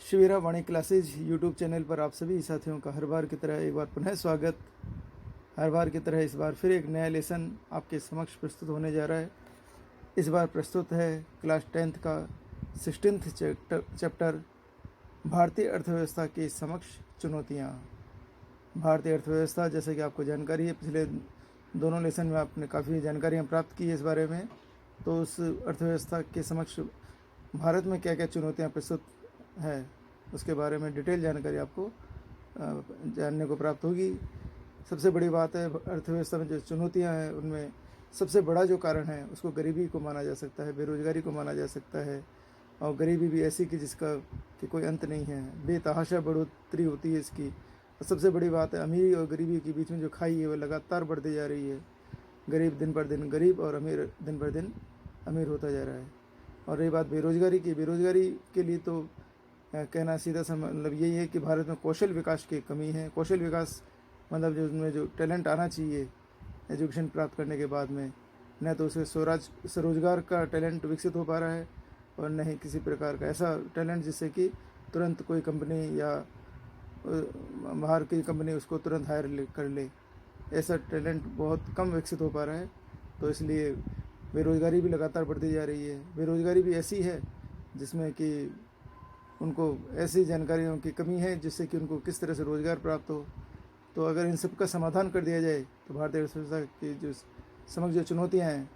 शिविरा वाणी classes YouTube channel पर आप सभी साथियों का हर बार की तरह एक बार पुनः स्वागत। हर बार की तरह इस बार फिर एक नया लेसन आपके समक्ष प्रस्तुत होने जा रहा है। इस बार प्रस्तुत है क्लास 10th का 16th चैप्टर भारतीय अर्थव्यवस्था की समक्ष चुनौतियाँ। भारतीय अर्थव्यवस्था, जैसे कि आपको जानकारी है, पिछले दोनों लेसन में आपने काफ़ी जानकारियाँ प्राप्त की है इस बारे में। तो उस अर्थव्यवस्था के समक्ष भारत में क्या क्या चुनौतियाँ प्रस्तुत है उसके बारे में डिटेल जानकारी आपको जानने को प्राप्त होगी। सबसे बड़ी बात है, अर्थव्यवस्था में जो चुनौतियां हैं उनमें सबसे बड़ा जो कारण है उसको गरीबी को माना जा सकता है, बेरोजगारी को माना जा सकता है। और गरीबी भी ऐसी कि जिसका कि कोई अंत नहीं है, बेतहाशा बढ़ोतरी होती है इसकी। और सबसे बड़ी बात है, अमीरी और गरीबी के बीच में जो खाई है वो लगातार बढ़ती जा रही है। गरीब दिन पर दिन गरीब और अमीर दिन पर दिन अमीर होता जा रहा है। और रही बात बेरोजगारी की, बेरोजगारी के लिए तो कहना सीधा सा मतलब यही है कि भारत में कौशल विकास की कमी है। कौशल विकास मतलब जो उसमें जो टैलेंट आना चाहिए एजुकेशन प्राप्त करने के बाद में, न तो उसे स्वरोजगार का टैलेंट विकसित हो पा रहा है और न ही किसी प्रकार का ऐसा टैलेंट जिससे कि तुरंत कोई कंपनी या बाहर की कंपनी उसको तुरंत हायर कर ले। ऐसा टैलेंट बहुत कम विकसित हो पा रहा है। तो इसलिए बेरोज़गारी भी लगातार बढ़ती जा रही है। बेरोज़गारी भी ऐसी है जिसमें कि उनको ऐसी जानकारियों की कमी है जिससे कि उनको किस तरह से रोज़गार प्राप्त हो। तो अगर इन सब का समाधान कर दिया जाए तो भारतीय अर्थव्यवस्था की जो समग्र जो चुनौतियाँ हैं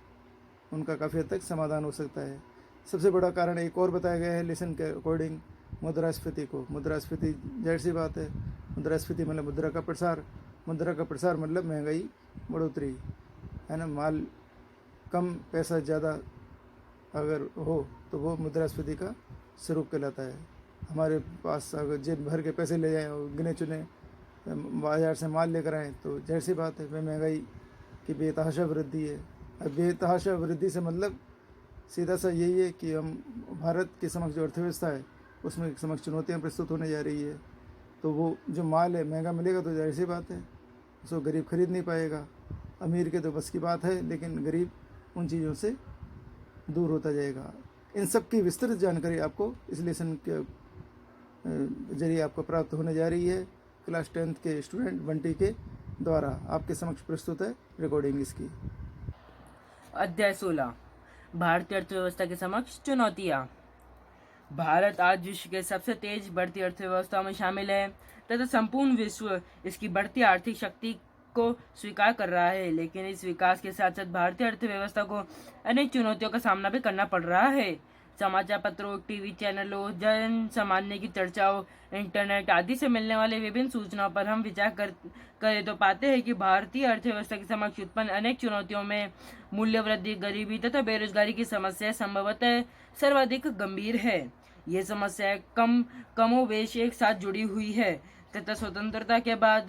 उनका काफ़ी हद तक समाधान हो सकता है। सबसे बड़ा कारण एक और बताया गया है लेसन के अकॉर्डिंग, मुद्रास्फीति को। मुद्रास्फीति जाहिर सी बात है, मुद्रास्फीति मतलब मुद्रा का प्रसार। मुद्रा का प्रसार मतलब महंगाई बढ़ोतरी है ना। माल कम पैसा ज़्यादा अगर हो तो वो मुद्रास्फीति का स्वरूप कहलाता है। हमारे पास अगर जेब भर के पैसे ले जाएं और गिने चुने बाज़ार से माल लेकर आएँ तो जाहिर सी बात है वह महंगाई की बेतहाशा वृद्धि है। अब बेतहाशा वृद्धि से मतलब सीधा सा यही है कि हम भारत के समक्ष जो अर्थव्यवस्था है उसमें समक्ष चुनौतियाँ प्रस्तुत होने जा रही है। तो वो जो माल है महंगा मिलेगा तो जाहिर सी बात है उसको गरीब खरीद नहीं पाएगा। अमीर के तो बस की बात है, लेकिन गरीब उन चीज़ों से दूर होता जाएगा। इन सब की विस्तृत जानकारी आपको इस लेसन के जरिए आपको प्राप्त होने जा रही है। क्लास 10th के स्टूडेंट बंटी के द्वारा आपके समक्ष प्रस्तुत है रिकॉर्डिंग इसकी। अध्याय 16 भारतीय अर्थव्यवस्था के समक्ष चुनौतियां। भारत आज विश्व के सबसे तेज बढ़ती अर्थव्यवस्थाओं में शामिल है तथा संपूर्ण विश्व इसकी बढ़ती आर्थिक शक्ति को स्वीकार कर रहा है। लेकिन इस विकास के साथ साथ भारतीय अर्थव्यवस्था को अनेक चुनौतियों का सामना भी करना पड़ रहा है। समाचार पत्रों, टीवी चैनलों, जन सामान्य की चर्चाओं, इंटरनेट आदि से मिलने वाले विभिन्न सूचनाओं पर हम विचार करें तो पाते हैं कि भारतीय अर्थव्यवस्था के समक्ष उत्पन्न अनेक चुनौतियों में मूल्य वृद्धि, गरीबी तथा बेरोजगारी की समस्या संभवतः सर्वाधिक गंभीर है। ये समस्या कमोबेश एक साथ जुड़ी हुई है तथा स्वतंत्रता के बाद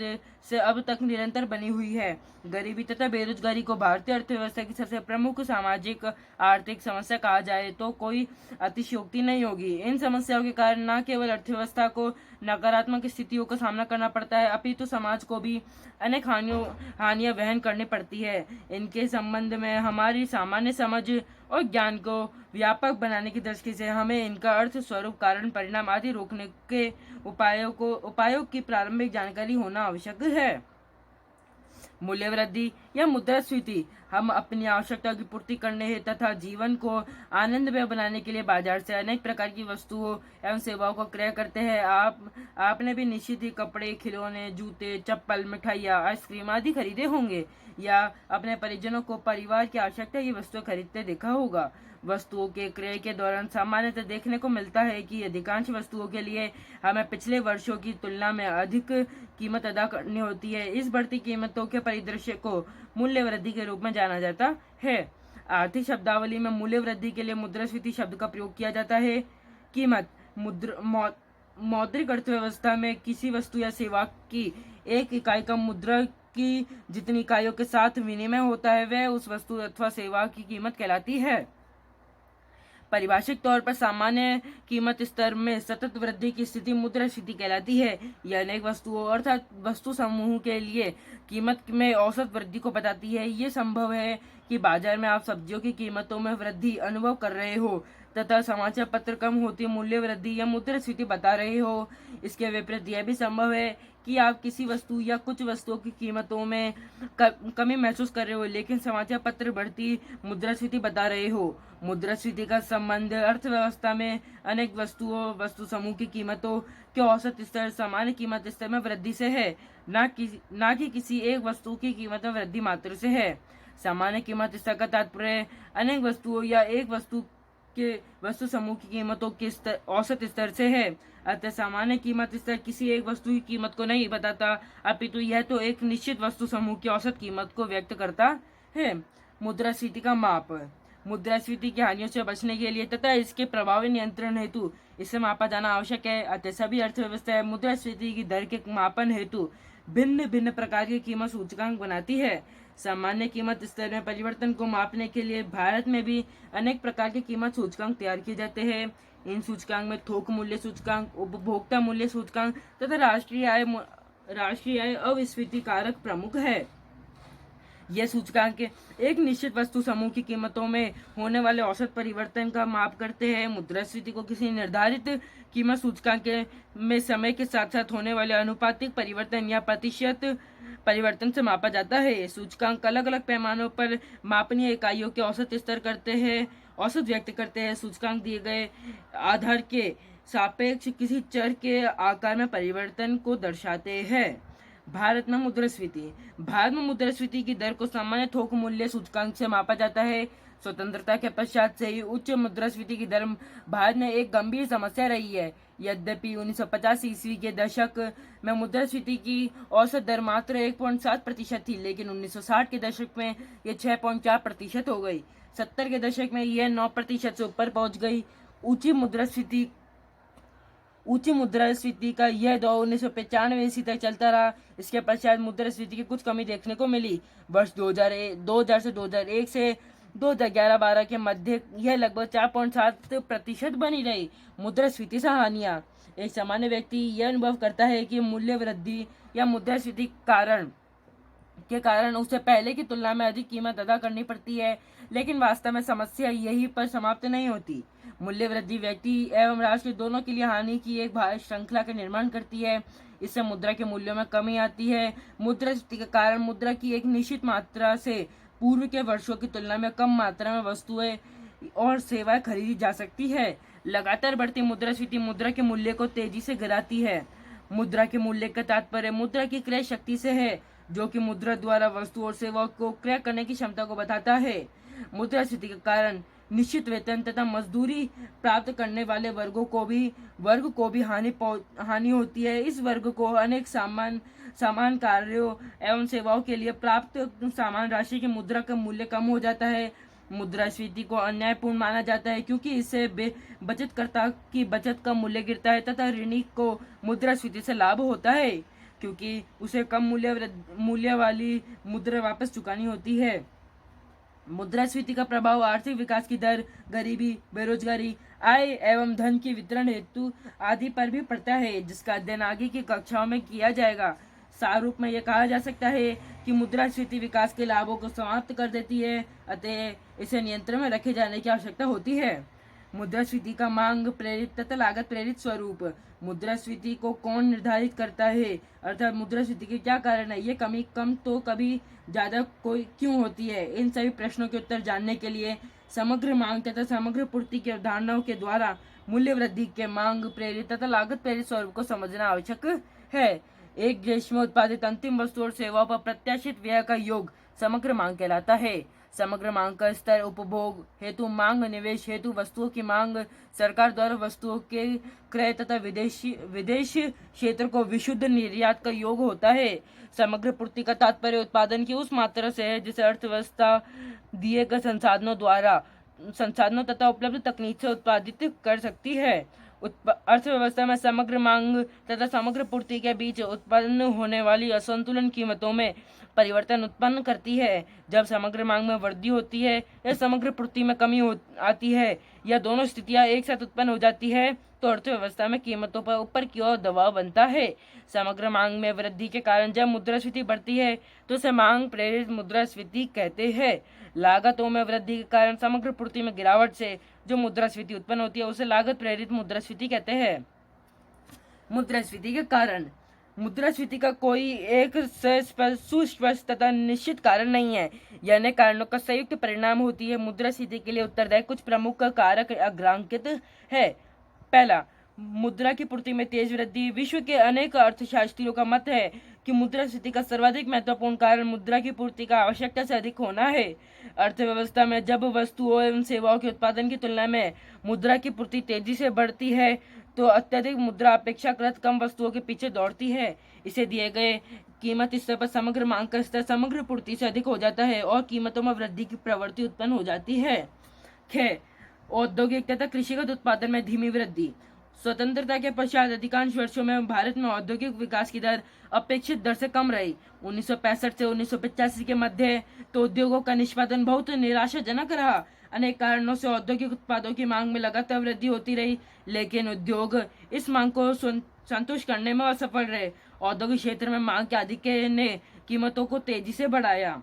से अब तक निरंतर बनी हुई है। गरीबी तथा बेरोजगारी को भारतीय अर्थव्यवस्था की सबसे प्रमुख सामाजिक आर्थिक समस्या कहा जाए तो कोई अतिशयोक्ति नहीं होगी। इन समस्याओं के कारण न केवल अर्थव्यवस्था को नकारात्मक स्थितियों का सामना करना पड़ता है, अपितु समाज को भी अनेक हानियां वहन करनी पड़ती है। इनके संबंध में हमारी सामान्य समझ और ज्ञान को व्यापक बनाने की दृष्टि से हमें इनका अर्थ, स्वरूप, कारण, परिणाम आदि रोकने के उपायों की प्रारंभिक जानकारी होना आवश्यक है। मूल्य वृद्धि या मुद्रास्फीति हम अपनी आवश्यकताओं की पूर्ति करने तथा जीवन को आनंदमय बनाने के लिए बाजार से अनेक प्रकार की वस्तुओं एवं सेवाओं को क्रय करते हैं। आपने भी निश्चित ही कपड़े, खिलौने, जूते, चप्पल, मिठाइयाँ, आइसक्रीम आदि खरीदे होंगे या अपने परिजनों को परिवार की आवश्यकता की वस्तुएं खरीदते देखा होगा। वस्तुओं के क्रय के दौरान सामान्यतः देखने को मिलता है कि अधिकांश वस्तुओं के लिए हमें पिछले वर्षों की तुलना में अधिक कीमत अदा करनी होती है। इस बढ़ती कीमतों के परिदृश्य को मूल्य वृद्धि के रूप में जाना जाता है। आर्थिक शब्दावली में मूल्य वृद्धि के लिए मुद्रास्फीति शब्द का प्रयोग किया जाता है। कीमत मौद्रिक अर्थव्यवस्था में किसी वस्तु या सेवा की एक इकाई का मुद्रा की जितनी इकाइयों के साथ विनिमय होता है वह उस वस्तु अथवा सेवा की कीमत कहलाती है। परिभाषिक तौर पर सामान्य कीमत स्तर में सतत वृद्धि की स्थिति मुद्रास्फीति कहलाती है। यह अनेक वस्तुओं अर्थात वस्तु समूह के लिए कीमत में औसत वृद्धि को बताती है। ये संभव है कि बाजार में आप सब्जियों की कीमतों में वृद्धि अनुभव कर रहे हो तथा समाचार पत्र कम होती मूल्य वृद्धि या मुद्रास्फीति बता रहे हो। इसके विपरीत यह भी संभव है कि आप किसी वस्तु या कुछ वस्तुओं की कीमतों में कमी महसूस कर रहे हो, लेकिन समाचार पत्र बढ़ती मुद्रास्फीति बता रहे हो। मुद्रास्फीति का संबंध अर्थव्यवस्था में अनेक वस्तु समूह की कीमतों के औसत स्तर सामान्य कीमत स्तर में वृद्धि से है, ना कि किसी एक वस्तु की कीमत में वृद्धि मात्र से है। सामान्य कीमत स्तर का तात्पर्य अनेक वस्तुओं या एक वस्तु समूह की कीमतों के औसत स्तर से है। अतः सामान्य कीमत स्तर किसी एक वस्तु की कीमत को नहीं बताता, अपितु यह तो एक निश्चित वस्तु समूह की औसत कीमत को व्यक्त करता है। मुद्रास्फीति का माप। मुद्रास्फीति की हानियों से बचने के लिए तथा इसके प्रभावी नियंत्रण हेतु इसे मापा जाना आवश्यक है। अतः सभी अर्थव्यवस्थाएं मुद्रास्फीति की दर के मापन हेतु भिन्न भिन्न प्रकार के कीमत सूचकांक बनाती है। सामान्य कीमत स्तर में परिवर्तन को मापने के लिए भारत में भी अनेक प्रकार के कीमत सूचकांक तैयार किए जाते हैं। इन सूचकांक में थोक मूल्य सूचकांक, उपभोक्ता मूल्य सूचकांक तथा राष्ट्रीय आय अविस्फीति कारक प्रमुख है। यह सूचकांक एक निश्चित वस्तु समूह की कीमतों में होने वाले औसत परिवर्तन का माप करते हैं। मुद्रास्फीति को किसी निर्धारित कीमत सूचकांक में समय के साथ साथ होने वाले अनुपातिक परिवर्तन या प्रतिशत परिवर्तन से मापा जाता है। सूचकांक अलग अलग पैमानों पर मापनीय इकाइयों के औसत व्यक्त करते हैं। सूचकांक दिए गए आधार के सापेक्ष किसी चर के आकार में परिवर्तन को दर्शाते हैं। भारत में मुद्रास्फीति की दर को सामान्य थोक मूल्य सूचकांक से मापा जाता है। स्वतंत्रता के पश्चात से ही उच्च मुद्रास्फीति की दर भारत में एक गंभीर समस्या रही है। यद्यपि 1950 ईस्वी के दशक में मुद्रास्फीति की औसत दर मात्र 1.7% थी, लेकिन 1960 के दशक में यह 6.4% हो गई। 70 के दशक में यह 9% से ऊपर पहुंच गई। ऊंची मुद्रास्फीति का यह दौर 1995 ईस्वी तक चलता रहा। इसके पश्चात मुद्रास्फीति की कुछ कमी देखने को मिली। वर्ष 2000 से 2001 से 2011-12 के मध्य यह लगभग 4.7% बनी रही। मुद्रास्फीति से हानियां। एक सामान्य व्यक्ति यह अनुभव करता है कि मूल्य वृद्धि या मुद्रास्फीति के कारण उसे पहले की तुलना में अधिक कीमत अदा करनी पड़ती है, लेकिन वास्तव में समस्या यहीं पर समाप्त नहीं होती। मूल्य वृद्धि व्यक्ति एवं राष्ट्र दोनों के लिए हानि की एक भारी श्रृंखला का निर्माण करती है। इससे मुद्रा के मूल्यों में कमी आती है। मुद्रास्फीति के कारण मुद्रा की एक निश्चित मात्रा से पूर्व के वर्षों की तुलना में कम मात्रा में वस्तुएं और सेवाएं खरीदी जा सकती है। लगातार बढ़ती मुद्रास्फीति मुद्रा के मूल्य को तेजी से गिराती है। मुद्रा के मूल्य का तात्पर्य मुद्रा की क्रय शक्ति से है, जो कि मुद्रा द्वारा वस्तु और सेवाओं को क्रय करने की क्षमता को बताता है। मुद्रास्फीति के कारण निश्चित वेतन तथा मजदूरी प्राप्त करने वाले वर्ग को भी हानि होती है। इस वर्ग को अनेक सामान कार्यों एवं सेवाओं के लिए प्राप्त सामान राशि की मुद्रा का मूल्य कम हो जाता है। मुद्रास्फीति को अन्यायपूर्ण माना जाता है, क्योंकि इससे बचतकर्ता की बचत का मूल्य गिरता है तथा ऋणी को मुद्रास्फीति से लाभ होता है, क्योंकि उसे कम मूल्य वाली मुद्रा वापस चुकानी होती है। मुद्रास्फीति का प्रभाव आर्थिक विकास की दर, गरीबी, बेरोजगारी, आय एवं धन के वितरण हेतु आदि पर भी पड़ता है, जिसका अध्ययन आगे की कक्षाओं में किया जाएगा। सार रूप में यह कहा जा सकता है कि मुद्रास्फीति विकास के लाभों को समाप्त कर देती है, अतः इसे नियंत्रण में रखे जाने की आवश्यकता होती है। मुद्रास्फीति का मांग प्रेरित तथा लागत प्रेरित स्वरूप। मुद्रास्फीति को कौन निर्धारित करता है, अर्थात मुद्रास्फीति के क्या कारण है, ये कमी कम तो कभी ज्यादा क्यों होती है। इन सभी प्रश्नों के उत्तर जानने के लिए समग्र मांग तथा समग्र पूर्ति की अवधारणाओं के द्वारा मूल्य वृद्धि के मांग प्रेरित तथा लागत प्रेरित स्वरूप को समझना आवश्यक है। एक देश में उत्पादित अंतिम वस्तु और सेवाओं पर प्रत्याशित व्यय का योग समग्र मांग कहलाता है। समग्र मांग का स्तर उपभोग हेतु मांग, निवेश हेतु वस्तुओं की मांग, सरकार द्वारा वस्तुओं के क्रय तथा विदेश क्षेत्र को विशुद्ध निर्यात का योग होता है। समग्र पूर्ति का तात्पर्य उत्पादन की उस मात्रा से है जिसे अर्थव्यवस्था दिए गए संसाधनों तथा उपलब्ध तकनीक से उत्पादित कर सकती है। अर्थव्यवस्था में समग्र मांग तथा समग्र पूर्ति के बीच उत्पन्न होने वाली असंतुलन कीमतों में परिवर्तन उत्पन्न करती है। जब समग्र मांग में वृद्धि होती है या समग्र पूर्ति में कमी आती है या दोनों स्थितियां एक साथ उत्पन्न हो जाती है, तो अर्थव्यवस्था में कीमतों पर ऊपर की ओर दबाव बनता है। समग्र मांग में वृद्धि के कारण जब मुद्रास्फीति बढ़ती है तो उसे मांग प्रेरित मुद्रास्फीति कहते हैं। लागतों में वृद्धि के कारण समग्र पूर्ति में गिरावट से जो मुद्रास्फीति उत्पन्न होती है उसे लागत प्रेरित मुद्रास्फीति कहते हैं। मुद्रास्फीति के कारण, मुद्रास्फीति का कोई एक सुस्पष्ट तथा निश्चित कारण नहीं है। यह अनेक कारणों का संयुक्त परिणाम होती है। मुद्रास्फीति के लिए उत्तरदायी कुछ प्रमुख कारक अग्रांकित है। पहला, मुद्रा की पूर्ति में तेज वृद्धि। विश्व के अनेक अर्थशास्त्रियों का मत है कि मुद्रास्फीति का सर्वाधिक महत्वपूर्ण कारण मुद्रा की पूर्ति का आवश्यकता से अधिक होना है। अर्थव्यवस्था में जब वस्तुओं एवं सेवाओं के उत्पादन की तुलना में मुद्रा की पूर्ति तेजी से बढ़ती है तो अत्यधिक मुद्रा अपेक्षाकृत कम वस्तुओं के पीछे दौड़ती है। इसे दिए गए कीमत स्तर पर समग्र मांग का स्तर समग्र पूर्ति से अधिक हो जाता है और कीमतों में वृद्धि की प्रवृत्ति उत्पन्न हो जाती है। औद्योगिक तथा कृषिगत उत्पादन में धीमी वृद्धि। स्वतंत्रता के पश्चात अधिकांश वर्षों में भारत में औद्योगिक विकास की दर अपेक्षित दर से कम रही। 1965 से 1985 के मध्य तो उद्योगों का निष्पादन बहुत निराशाजनक रहा। अनेक कारणों से औद्योगिक उत्पादों की मांग में लगातार वृद्धि होती रही, लेकिन उद्योग इस मांग को संतुष्ट करने में असफल रहे। औद्योगिक क्षेत्र में मांग के आधिक्य ने कीमतों को तेजी से बढ़ाया।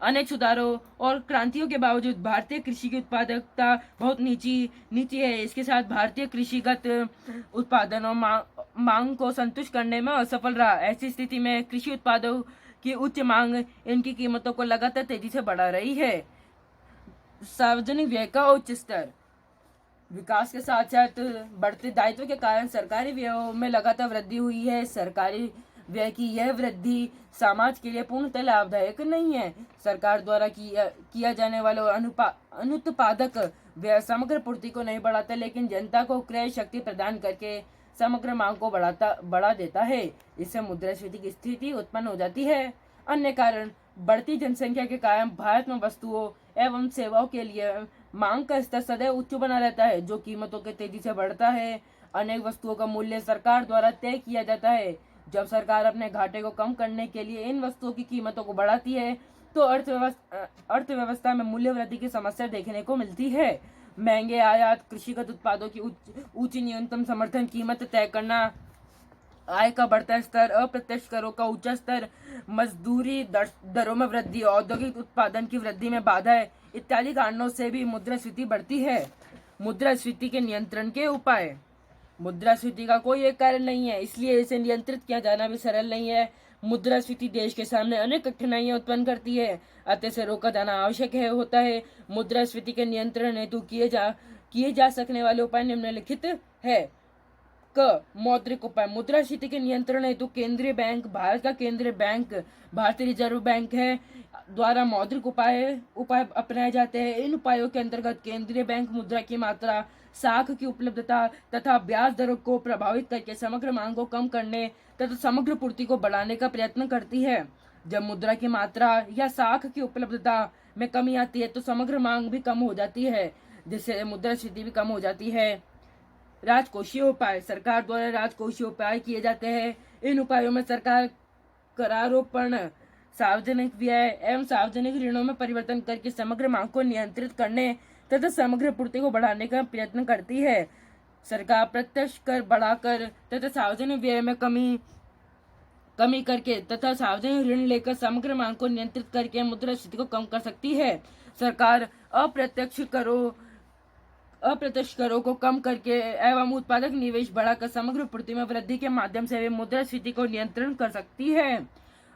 अनेक सुधारों और क्रांतियों के बावजूद भारतीय कृषि की उत्पादकता बहुत नीची है। इसके साथ भारतीय कृषिगत उत्पादन और मांग को संतुष्ट करने में असफल रहा। ऐसी स्थिति में कृषि उत्पादों की उच्च मांग इनकी कीमतों को लगातार तेजी से बढ़ा रही है। सार्वजनिक व्यय का उच्च स्तर। विकास के साथ साथ बढ़ते दायित्व के कारण सरकारी व्ययों में लगातार वृद्धि हुई है। सरकारी व्यय की यह वृद्धि समाज के लिए पूर्णतः लाभदायक नहीं है। सरकार द्वारा किया जाने वाला अनुत्पादक व्यय समग्र पूर्ति को नहीं बढ़ाता, लेकिन जनता को क्रय शक्ति प्रदान करके समग्र मांग को बढ़ा देता है। इससे मुद्रास्फीति की स्थिति उत्पन्न हो जाती है। अन्य कारण, बढ़ती जनसंख्या के कारण भारत में वस्तुओं एवं सेवाओं के लिए मांग का स्तर सदैव उच्च बना रहता है, जो कीमतों के तेजी से बढ़ता है। अनेक वस्तुओं का मूल्य सरकार द्वारा तय किया जाता है। जब सरकार अपने घाटे को कम करने के लिए इन वस्तुओं की कीमतों को बढ़ाती है तो अर्थव्यवस्था में मूल्य वृद्धि की समस्या देखने को मिलती है। महंगे आयात, कृषिगत उत्पादों की ऊंची न्यूनतम समर्थन कीमत तय करना, आय का बढ़ता स्तर, अप्रत्यक्ष करों का ऊंचा स्तर, मजदूरी दरों में वृद्धि, औद्योगिक उत्पादन की वृद्धि में बाधाएं इत्यादि कारणों से भी मुद्रास्फीति बढ़ती है। मुद्रास्फीति के नियंत्रण के उपाय। मुद्रास्फीति का कोई एक कारण नहीं है, इसलिए इसे नियंत्रित किया जाना भी सरल नहीं है। मुद्रास्फीति देश के सामने अनेक कठिनाइयां उत्पन्न करती है, अतः इसे रोका जाना आवश्यक होता है। मुद्रास्फीति के नियंत्रण हेतु किए जा सकने वाले उपाय निम्नलिखित है। मौद्रिक उपाय। मुद्रास्फीति के नियंत्रण हेतु केंद्रीय बैंक, भारत का केंद्रीय बैंक भारतीय रिजर्व बैंक है, द्वारा मौद्रिक उपाय अपनाए जाते हैं। इन उपायों के अंतर्गत केंद्रीय बैंक मुद्रा की मात्रा, साख की उपलब्धता तथा ब्याज दरों को प्रभावित करके समग्र मांग को कम करने तथा समग्र पूर्ति को बढ़ाने का प्रयत्न करती है। जब मुद्रा की मात्रा या साख की उपलब्धता में कमी आती है तो समग्र मांग भी कम हो जाती है, जिससे मुद्रास्फीति भी कम हो जाती है। राजकोषीय उपाय। सरकार द्वारा राजकोषीय उपाय किए जाते हैं। इन उपायों में सरकार करारोपण, सार्वजनिक व्यय एवं सार्वजनिक ऋणों में परिवर्तन करके समग्र मांग को नियंत्रित करने तथा समग्र पूर्ति को बढ़ाने का प्रयत्न करती है। सरकार प्रत्यक्ष कर बढ़ाकर तथा सार्वजनिक व्यय में कमी करके तथा सार्वजनिक ऋण लेकर समग्र मांग को नियंत्रित करके मुद्रास्फीति को कम कर सकती है। सरकार अप्रत्यक्ष करों को कम करके एवं उत्पादक निवेश बढ़ाकर समग्र पूर्ति में वृद्धि के माध्यम से भी मुद्रास्फीति को नियंत्रण कर सकती है।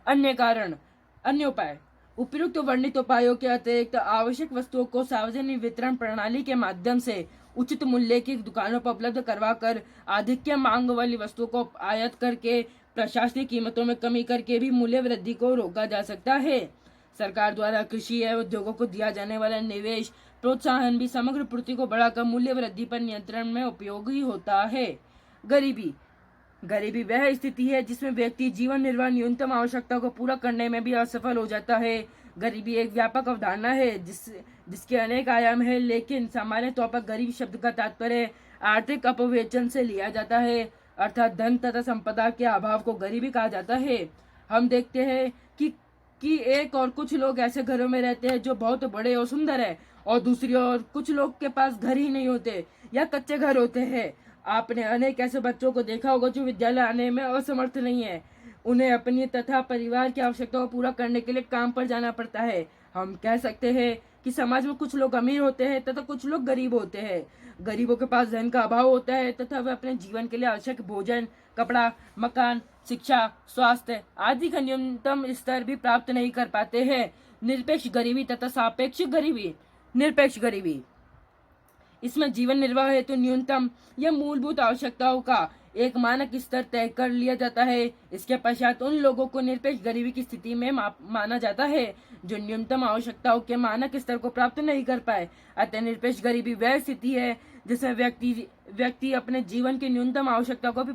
अन्य उपाय। उपयुक्त वर्णित उपायों के अतिरिक्त आवश्यक वस्तुओं को सार्वजनिक वितरण प्रणाली के माध्यम से उचित मूल्य की दुकानों पर उपलब्ध करवाकर आधिक्य मांग वाली वस्तुओं को आयात करके प्रशासनिक कीमतों में कमी करके भी मूल्य वृद्धि को रोका जा सकता है। सरकार द्वारा कृषि एवं उद्योगों को दिया जाने वाला निवेश प्रोत्साहन भी समग्र पूर्ति को बढ़ाकर मूल्य वृद्धि पर नियंत्रण में उपयोगी होता है। गरीबी वह स्थिति है जिसमें व्यक्ति जीवन निर्वाह न्यूनतम आवश्यकता को पूरा करने में भी असफल हो जाता है। गरीबी एक व्यापक अवधारणा है जिसके अनेक आयाम है, लेकिन सामान्य तौर पर गरीब शब्द का तात्पर्य आर्थिक अपविवेचन से लिया जाता है, अर्थात धन तथा संपदा के अभाव को गरीबी कहा जाता है। हम देखते हैं कि एक और कुछ लोग ऐसे घरों में रहते हैं जो बहुत बड़े और सुंदर है, और दूसरी ओर कुछ लोग के पास घर ही नहीं होते या कच्चे घर होते हैं। आपने अनेक ऐसे बच्चों को देखा होगा जो विद्यालय आने में असमर्थ नहीं है। उन्हें अपनी तथा परिवार की आवश्यकताओं को पूरा करने के लिए काम पर जाना पड़ता है। हम कह सकते हैं कि समाज में कुछ लोग अमीर होते हैं तथा कुछ लोग गरीब होते हैं। गरीबों के पास धन का अभाव होता है तथा वे अपने जीवन के लिए आवश्यक भोजन, कपड़ा, मकान, शिक्षा, स्वास्थ्य आदि का न्यूनतम स्तर भी प्राप्त नहीं कर पाते हैं। निरपेक्ष गरीबी तथा सापेक्ष गरीबी। निरपेक्ष गरीबी, इसमें जीवन निर्वाह हेतु न्यूनतम या मूलभूत आवश्यकताओं का एक मानक स्तर तय कर लिया जाता है। इसके पश्चात उन लोगों को निरपेक्ष गरीबी की स्थिति में माना जाता है जो न्यूनतम आवश्यकताओं के मानक स्तर को प्राप्त नहीं कर पाए। अतः निरपेक्ष गरीबी वह स्थिति है जिसमें व्यक्ति अपने जीवन की न्यूनतम आवश्यकताओं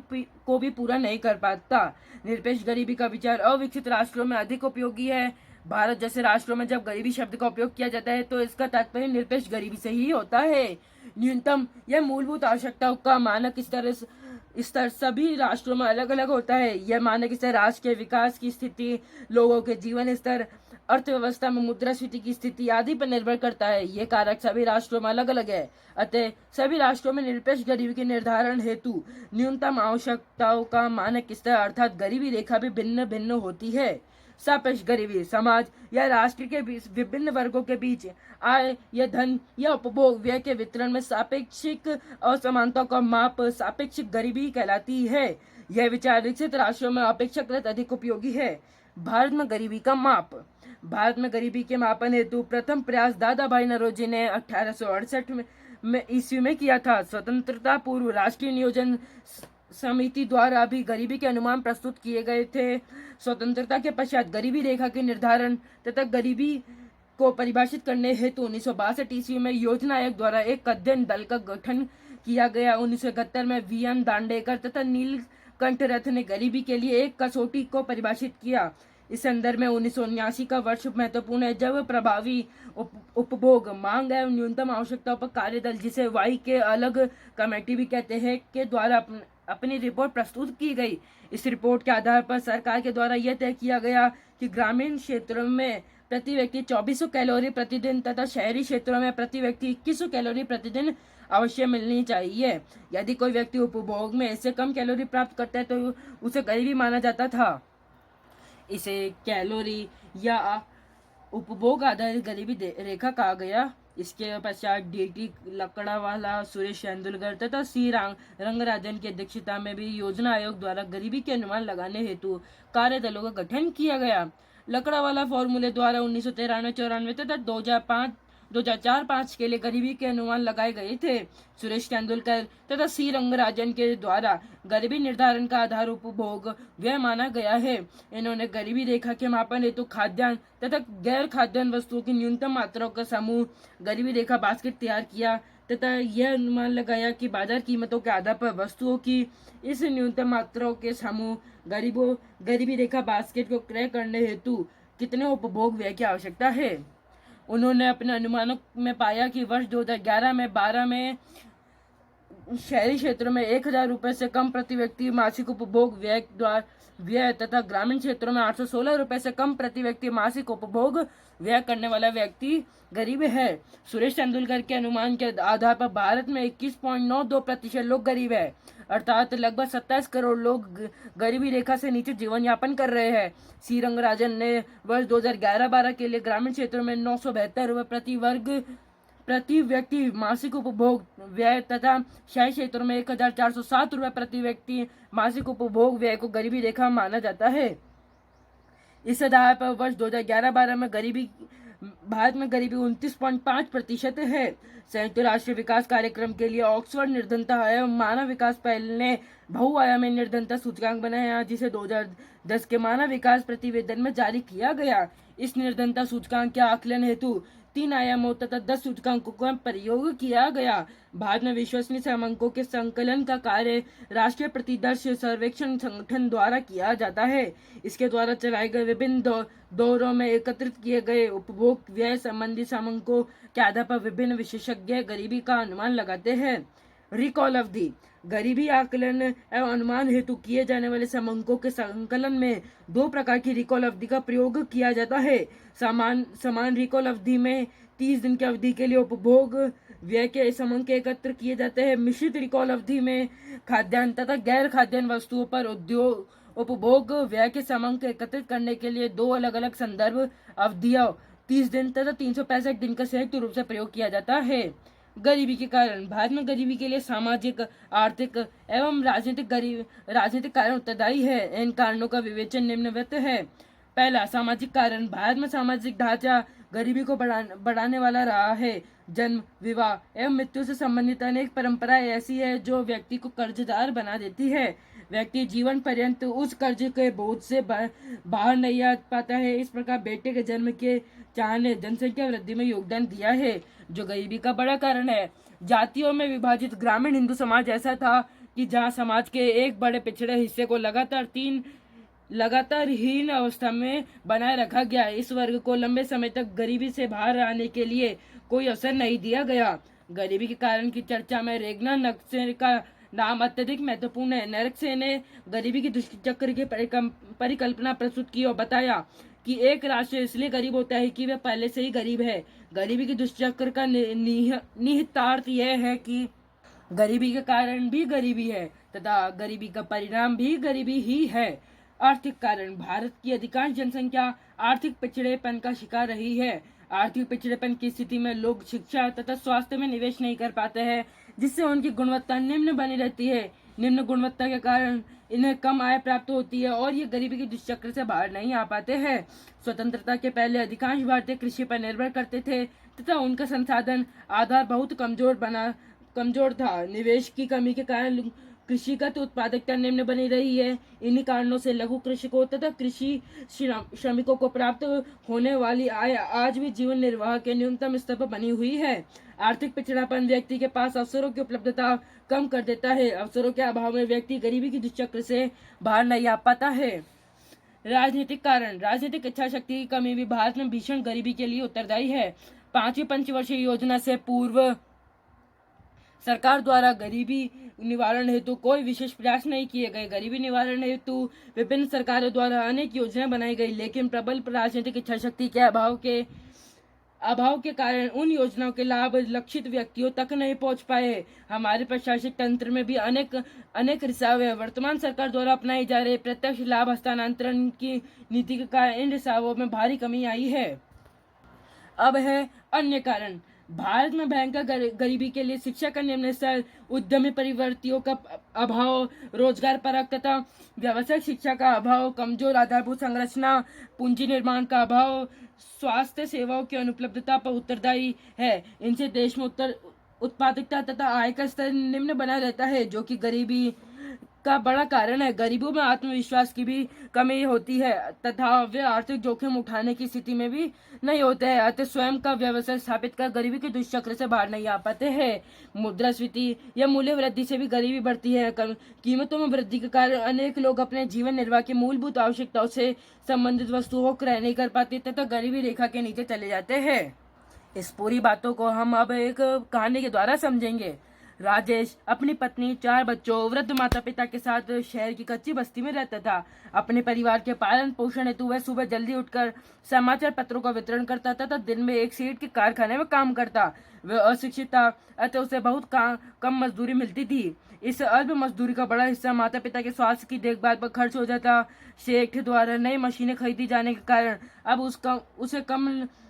को भी पूरा नहीं कर पाता। निरपेक्ष गरीबी का विचार अविकसित राष्ट्रों में अधिक उपयोगी है। भारत जैसे राष्ट्रों में जब गरीबी शब्द का उपयोग किया जाता है तो इसका तात्पर्य निरपेक्ष गरीबी से ही होता है। न्यूनतम या मूलभूत आवश्यकताओं का मानक स्तर सभी राष्ट्रों में अलग अलग होता है। यह मानक स्तर राष्ट्र के विकास की स्थिति, लोगों के जीवन स्तर, अर्थव्यवस्था में मुद्रास्फीति की स्थिति आदि पर निर्भर करता है। ये कारक सभी राष्ट्रों में अलग अलग है। अतः सभी राष्ट्रों में निरपेक्ष गरीबी के निर्धारण हेतु न्यूनतम आवश्यकताओं का मानक स्तर अर्थात गरीबी रेखा भी भिन्न भिन्न होती है। सापेक्ष गरीबी, समाज या राष्ट्र के विभिन्न वर्गों के बीच आय या धन या उपभोग व्यय के वितरण में सापेक्षिक असमानता का माप सापेक्षिक गरीबी कहलाती है। यह विचार विकसित राष्ट्रों में अपेक्षाकृत अधिक उपयोगी है। भारत में गरीबी का माप। भारत में गरीबी के मापन हेतु प्रथम प्रयास दादा भाई नौरोजी ने 1868 में ईस्वी में किया था। स्वतंत्रता पूर्व राष्ट्रीय नियोजन समिति द्वारा भी गरीबी के अनुमान प्रस्तुत किए गए थे। स्वतंत्रता के पश्चात गरीबी रेखा के निर्धारण तथा गरीबी को परिभाषित करने हेतु 1962 ईस्वी में योजना आयोग द्वारा एक अध्ययन दल का गठन किया गया। 1971 में वी.एन. दांडेकर तथा नीलकंठ रथ ने गरीबी के लिए एक कसौटी को परिभाषित किया। इस संदर्भ में 1979 का वर्ष महत्वपूर्ण है जब प्रभावी उपभोग, मांग एवं न्यूनतम आवश्यकताओं पर कार्यदल, जिसे वाई के अलग कमेटी भी कहते हैं, के द्वारा अपनी रिपोर्ट प्रस्तुत की गई। इस रिपोर्ट के आधार पर सरकार के द्वारा यह तय किया गया कि ग्रामीण क्षेत्रों में प्रति व्यक्ति 2400 कैलोरी प्रतिदिन तथा शहरी क्षेत्रों में प्रति व्यक्ति 2100 कैलोरी प्रतिदिन अवश्य मिलनी चाहिए। यदि कोई व्यक्ति उपभोग में इससे कम कैलोरी प्राप्त करता है तो उसे गरीबी माना जाता था। इसे कैलोरी या उपभोग आधारित गरीबी रेखा कहा गया। इसके पश्चात डी.टी. लकड़ावाला, सुरेश तेंदुलकर तथा सी रंगराजन की अध्यक्षता में भी योजना आयोग द्वारा गरीबी के अनुमान लगाने हेतु कार्यदलों का गठन किया गया। लकड़ावाला फॉर्मूले द्वारा 1993-94 तथा 2004-5 के लिए गरीबी के अनुमान लगाए गए थे। सुरेश तेंदुलकर तथा सी रंगराजन के द्वारा गरीबी निर्धारण का आधार उपभोग व्यय माना गया है। इन्होंने गरीबी रेखा के मापन हेतु खाद्यान्न तथा गैर खाद्यान्न वस्तुओं की न्यूनतम मात्राओं का समूह गरीबी रेखा बास्केट तैयार किया तथा यह अनुमान लगाया कि बाजार कीमतों के आधार पर वस्तुओं की इस न्यूनतम मात्राओं के समूह गरीबी रेखा बास्केट को क्रय करने हेतु कितने उपभोग व्यय की आवश्यकता है। उन्होंने अपने अनुमानों में पाया कि वर्ष 2011 में 12 में शहरी क्षेत्रों में 1000 रुपये से कम प्रति व्यक्ति मासिक उपभोग व्यय तथा ग्रामीण क्षेत्रों में 816 रुपये से कम प्रति व्यक्ति मासिक उपभोग व्यय करने वाला व्यक्ति गरीब है। सुरेश तेंदुलकर के अनुमान के आधार पर भारत में 21.92% लोग गरीब है, अर्थात लगभग 27 करोड़ लोग गरीबी रेखा से नीचे जीवन यापन कर रहे हैं। सी रंगराजन ने वर्ष 2011-12 के लिए ग्रामीण क्षेत्रों में 972 रुपये प्रति व्यक्ति मासिक उपभोग व्यय तथा शहरी क्षेत्रों में 1407 रुपये प्रति व्यक्ति मासिक उपभोग व्यय को गरीबी रेखा माना जाता है। इस आधार पर वर्ष 2011-12 में भारत में गरीबी 29.5% है। संयुक्त राष्ट्र विकास कार्यक्रम के लिए ऑक्सफोर्ड निर्धनता एवं मानव विकास पहल ने बहुआयामी निर्धनता सूचकांक बनाया, जिसे 2010 के मानव विकास प्रतिवेदन में जारी किया गया। इस निर्धनता सूचकांक के आकलन हेतु 3 आयामों तथा 10 सूचकांकों का प्रयोग किया गया। भारत में विश्वसनीय समांकों के संकलन का कार्य राष्ट्रीय प्रतिदर्श सर्वेक्षण संगठन द्वारा किया जाता है। इसके द्वारा चलाए गए विभिन्न दौरों में एकत्रित किए गए उपभोग व्यय संबंधी समांकों के आधार पर विभिन्न विशेषज्ञ गरीबी का अनुमान लगाते हैं। रिकॉल अवधि, गरीबी आकलन एवं अनुमान हेतु किए जाने वाले समांकों के संकलन में 2 प्रकार की रिकॉल अवधि का प्रयोग किया जाता है। समान रिकॉल अवधि में 30 दिन की अवधि के लिए उपभोग व्यय के समांक एकत्र किए जाते हैं। मिश्रित रिकॉल अवधि में खाद्यान्न तथा गैर खाद्यान्न वस्तुओं पर उपभोग व्यय के समांक एकत्रित करने के लिए 2 अलग अलग संदर्भ अवधियों 30 दिन तथा 365 दिन का संयुक्त रूप से प्रयोग किया जाता है। गरीबी के कारण भारत में गरीबी के लिए सामाजिक, आर्थिक एवं राजनीतिक कारण उत्तरदायी है। इन कारणों का विवेचन निम्नलिखित है। पहला, सामाजिक कारण। भारत में सामाजिक ढांचा गरीबी को बढ़ाने वाला रहा है। जन्म, विवाह एवं मृत्यु से संबंधित अनेक परंपराएं ऐसी है जो व्यक्ति को कर्जदार बना देती है। व्यक्ति जीवन पर्यंत उस कर्ज के बोझ से बाहर नहीं आ पाता है। इस प्रकार बेटे के जन्म के चाह ने जनसंख्या वृद्धि में योगदान दिया है, जो गरीबी का बड़ा कारण है। जातियों में विभाजित ग्रामीण हिंदू समाज ऐसा था कि जहां समाज के एक बड़े पिछड़े हिस्से को लगातार हीन अवस्था में बनाए रखा गया। इस वर्ग को लंबे समय तक गरीबी से बाहर आने के लिए कोई अवसर नहीं दिया गया। गरीबी के कारण की चर्चा में रेगना नक्शे का नाम अत्यधिक महत्वपूर्ण है। नरक्से ने गरीबी की दुष्चक्र की परिकल्पना प्रस्तुत की और बताया कि एक राष्ट्र इसलिए गरीब होता है कि वह पहले से ही गरीब है। गरीबी की दुष्चक्र का निहितार्थ यह है कि गरीबी के कारण भी गरीबी है तथा गरीबी का परिणाम भी गरीबी ही है। आर्थिक कारण। भारत की अधिकांश जनसंख्या आर्थिक पिछड़ेपन का शिकार रही है। आर्थिक पिछड़ेपन की स्थिति में लोग शिक्षा तथा स्वास्थ्य में निवेश नहीं कर पाते हैं, जिससे उनकी गुणवत्ता निम्न बनी रहती है। निम्न गुणवत्ता के कारण इन्हें कम आय प्राप्त होती है और ये गरीबी के दुष्चक्र से बाहर नहीं आ पाते हैं। स्वतंत्रता के पहले अधिकांश भारतीय कृषि पर निर्भर करते थे तथा उनका संसाधन आधार बहुत कमजोर था। निवेश की कमी के कारण कृषिगत उत्पादकता निम्न बनी रही है। इन्हीं कारणों से लघु कृषकों तथा कृषि श्रमिकों को प्राप्त होने वाली आय आज भी जीवन निर्वाह के न्यूनतम स्तर पर बनी हुई है। आर्थिक पिछड़ापन व्यक्ति के पास अवसरों की उपलब्धता कम कर देता है। अवसरों के अभाव में व्यक्ति गरीबी की दुष्चक्र से बाहर नहीं आ पाता है। राजनीतिक कारण। राजनीतिक इच्छा शक्ति की कमी भी भारत में भीषण गरीबी के लिए उत्तरदायी है। 5वीं पंचवर्षीय योजना से पूर्व सरकार द्वारा गरीबी निवारण हेतु कोई विशेष प्रयास नहीं किए गए। गरीबी निवारण हेतु विभिन्न सरकारों द्वारा अनेक योजनाएं बनाई गई, लेकिन प्रबल राजनीतिक इच्छा शक्ति के अभाव के कारण उन योजनाओं के लाभ लक्षित व्यक्तियों तक नहीं पहुंच पाए। हमारे प्रशासनिक तंत्र में भी अनेक रिसाव है। वर्तमान सरकार द्वारा अपनाई जा रही प्रत्यक्ष लाभ हस्तांतरण की नीति के कारण इन रिसावों में भारी कमी आई है। अब है अन्य कारण। भारत में भयंकर गरीबी के लिए शिक्षा का निम्न स्तर, उद्यमी प्रवृत्तियों का अभाव, रोजगार परक तथा व्यावसायिक शिक्षा का अभाव, कमजोर आधारभूत संरचना, पूंजी निर्माण का अभाव, स्वास्थ्य सेवाओं की अनुपलब्धता पर उत्तरदायी है। इनसे देश में उत्पादकता तथा आय का स्तर निम्न बना रहता है, जो कि गरीबी का बड़ा कारण है। गरीबों में आत्मविश्वास की भी कमी होती है तथा वे आर्थिक जोखिम उठाने की स्थिति में भी नहीं होते हैं, अतः स्वयं का व्यवसाय स्थापित कर गरीबी के दुष्चक्र से बाहर नहीं आ पाते हैं। मुद्रास्फीति या मूल्य वृद्धि से भी गरीबी बढ़ती है। कीमतों में वृद्धि के कारण अनेक लोग अपने जीवन निर्वाह की मूलभूत आवश्यकताओं से संबंधित वस्तुओं को क्रय नहीं कर पाते तथा गरीबी रेखा के नीचे चले जाते हैं। इस पूरी बातों को हम अब एक कहानी के द्वारा समझेंगे। राजेश अपनी पत्नी, 4 बच्चों, वृद्ध माता पिता के साथ शहर की कच्ची बस्ती में रहता था। अपने परिवार के पालन पोषण हेतु वह सुबह जल्दी उठकर समाचार पत्रों का वितरण करता तथा दिन में एक सीट के कारखाने में काम करता। वह अशिक्षित था, अतः उसे बहुत कम मजदूरी मिलती थी। इस अल्प मजदूरी का बड़ा हिस्सा माता पिता के स्वास्थ्य की देखभाल पर खर्च हो जाता। शेख द्वारा नई मशीनें खरीदी जाने के कारण अब उसे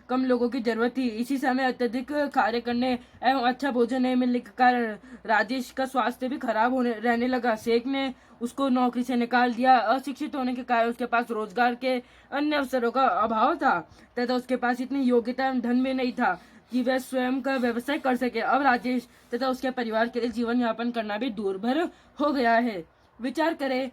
कम लोगों की जरूरत थी। इसी समय अत्यधिक कार्य करने एवं अच्छा भोजन नहीं मिलने के कारण राजेश का स्वास्थ्य भी खराब रहने लगा। शेख ने उसको नौकरी से निकाल दिया। अशिक्षित होने के कारण उसके पास रोजगार के अन्य अवसरों का अभाव था तथा उसके पास इतनी योग्यता एवं धन भी नहीं था कि वह स्वयं का व्यवसाय कर सके। अब राजेश तथा उसके परिवार के लिए जीवन यापन करना भी दूरभर हो गया है। विचार करें,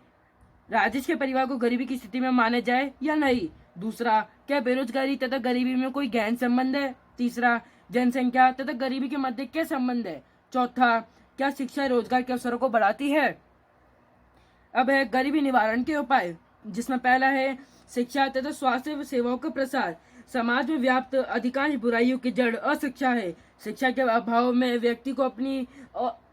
राजेश के परिवार को गरीबी की स्थिति में माने जाए या नहीं। दूसरा, क्या बेरोजगारी तथा गरीबी में कोई गहन संबंध है? तीसरा, जनसंख्या तथा गरीबी के मध्य क्या संबंध है? चौथा, क्या शिक्षा रोजगार के अवसरों को बढ़ाती है? अब है गरीबी निवारण के उपाय, जिसमें पहला है शिक्षा तथा स्वास्थ्य सेवाओं का प्रसार। समाज में व्याप्त अधिकांश बुराइयों की जड़ अशिक्षा है। शिक्षा के अभाव में व्यक्ति को अपनी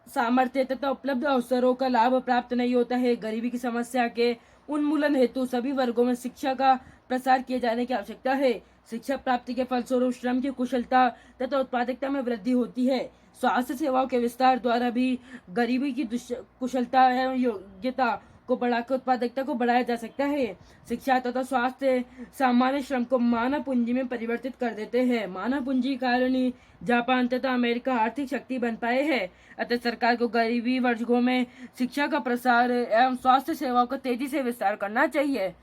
सामर्थ्य तथा उपलब्ध अवसरों का लाभ प्राप्त नहीं होता है। गरीबी की समस्या के उन्मूलन हेतु सभी वर्गों में शिक्षा का प्रसार किए जाने की आवश्यकता है। शिक्षा प्राप्ति के फलस्वरूप श्रम की कुशलता तथा उत्पादकता में वृद्धि होती है। स्वास्थ्य सेवाओं के विस्तार द्वारा भी गरीबी की कुशलता एवं योग्यता को बढ़ाकर उत्पादकता को बढ़ाया जा सकता है। शिक्षा तथा स्वास्थ्य सामान्य श्रम को मानव पूंजी में परिवर्तित कर देते हैं। मानव पूंजी के कारण ही जापान तथा अमेरिका आर्थिक शक्ति बन पाए हैं। अतः सरकार को गरीबी वर्गों में शिक्षा का प्रसार एवं स्वास्थ्य सेवाओं का तेजी से विस्तार करना चाहिए।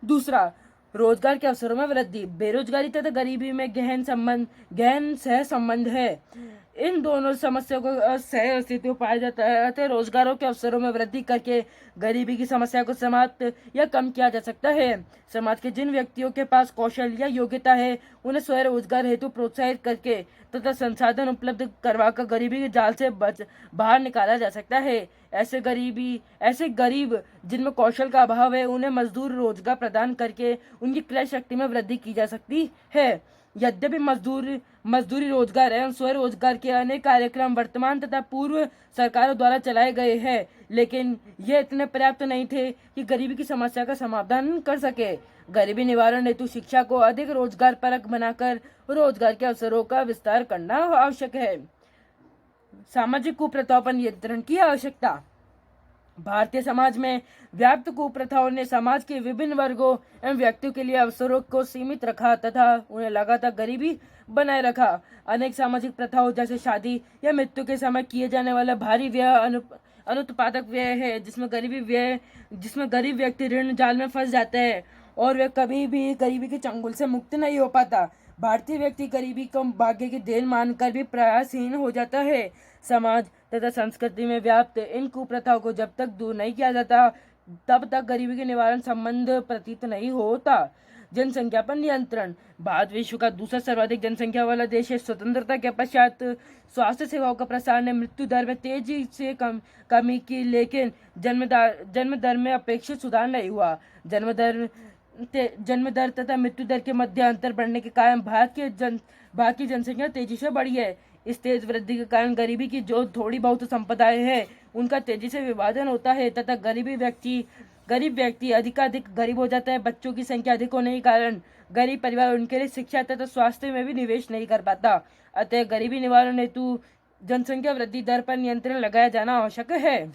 दूसरा, रोजगार के अवसरों में वृद्धि। बेरोजगारी तथा गरीबी में गहन सह संबंध है। इन दोनों समस्याओं को सह अस्तित्व पाया जाता है। अतः रोजगारों के अवसरों में वृद्धि करके गरीबी की समस्या को समाप्त या कम किया जा सकता है। समाज के जिन व्यक्तियों के पास कौशल या योग्यता है उन्हें स्वयं रोजगार हेतु प्रोत्साहित करके तथा संसाधन उपलब्ध करवाकर गरीबी के जाल से बाहर निकाला जा सकता है। ऐसे गरीब जिनमें कौशल का अभाव है उन्हें मजदूर रोजगार प्रदान करके उनकी क्रय शक्ति में वृद्धि की जा सकती है। यद्यपि मजदूरी रोजगार एवं स्वरोजगार के अनेक कार्यक्रम वर्तमान तथा पूर्व सरकारों द्वारा चलाए गए हैं, लेकिन ये इतने पर्याप्त नहीं थे कि गरीबी की समस्या का समाधान कर सके। गरीबी निवारण हेतु शिक्षा को अधिक रोजगार परक बनाकर रोजगार के अवसरों का विस्तार करना आवश्यक है। सामाजिक कुप्रथाओं पर नियंत्रण की आवश्यकता। भारतीय समाज में व्याप्त कुप्रथाओं ने समाज के विभिन्न वर्गों एवं व्यक्तियों के लिए अवसरों को सीमित रखा तथा उन्हें लगातार गरीबी बनाए रखा। अनेक सामाजिक प्रथाओं जैसे शादी या मृत्यु के समय किए जाने वाला भारी व्यय अनुत्पादक व्यय है, जिसमें गरीब व्यक्ति ऋण जाल में फंस जाते हैं और वे कभी भी गरीबी के चंगुल से मुक्त नहीं हो पाता। भारतीय व्यक्ति गरीबी को भाग्य की देन मानकर भी प्रयासहीन हो जाता है। समाज तथा संस्कृति में व्याप्त इन कुप्रथाओं को जब तक दूर नहीं किया जाता तब तक गरीबी के निवारण संबंध प्रतीत नहीं होता। जनसंख्या पर नियंत्रण। भारत विश्व का दूसरा सर्वाधिक जनसंख्या वाला देश है। स्वतंत्रता के पश्चात स्वास्थ्य सेवाओं का प्रसार ने मृत्यु दर में तेजी से कमी की, लेकिन जन्म दर में अपेक्षित सुधार नहीं हुआ। जन्म दर तथा मृत्यु दर के मध्य अंतर बढ़ने के कारण भारत की जनसंख्या तेजी से बढ़ी है। इस तेज वृद्धि के कारण गरीबी की जो थोड़ी बहुत संपदाएं हैं उनका तेजी से विभाजन होता है तथा गरीब व्यक्ति अधिकाधिक गरीब हो जाता है। बच्चों की संख्या अधिक होने के कारण गरीब परिवार उनके लिए शिक्षा तथा स्वास्थ्य में भी निवेश नहीं कर पाता। अतः गरीबी निवारण हेतु जनसंख्या वृद्धि दर पर नियंत्रण लगाया जाना आवश्यक है।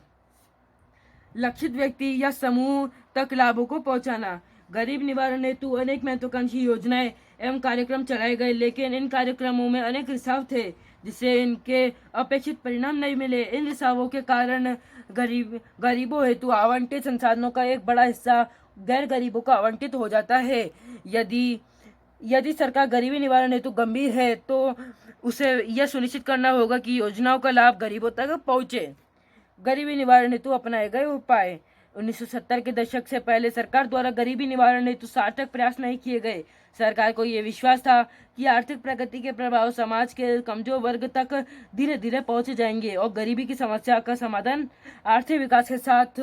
लक्षित व्यक्ति या समूह तक लाभों को पहुंचाना। गरीब निवारण हेतु अनेक महत्वाकांक्षी योजनाएं एवं कार्यक्रम चलाए गए, लेकिन इन कार्यक्रमों में अनेक रिसाव थे जिससे इनके अपेक्षित परिणाम नहीं मिले। इन रिसावों के कारण गरीबों हेतु आवंटित संसाधनों का एक बड़ा हिस्सा गैर गरीबों को आवंटित हो जाता है। यदि सरकार गरीबी निवारण हेतु गंभीर है तो उसे यह सुनिश्चित करना होगा कि योजनाओं का लाभ गरीबों तक पहुंचे। गरीबी निवारण हेतु अपनाए गए उपाय। 1970 के दशक से पहले सरकार द्वारा गरीबी निवारण हेतु सार्थक प्रयास नहीं किए गए। सरकार को यह विश्वास था कि आर्थिक प्रगति के प्रभाव समाज के कमजोर वर्ग तक धीरे धीरे पहुंच जाएंगे और गरीबी की समस्या का समाधान आर्थिक विकास के साथ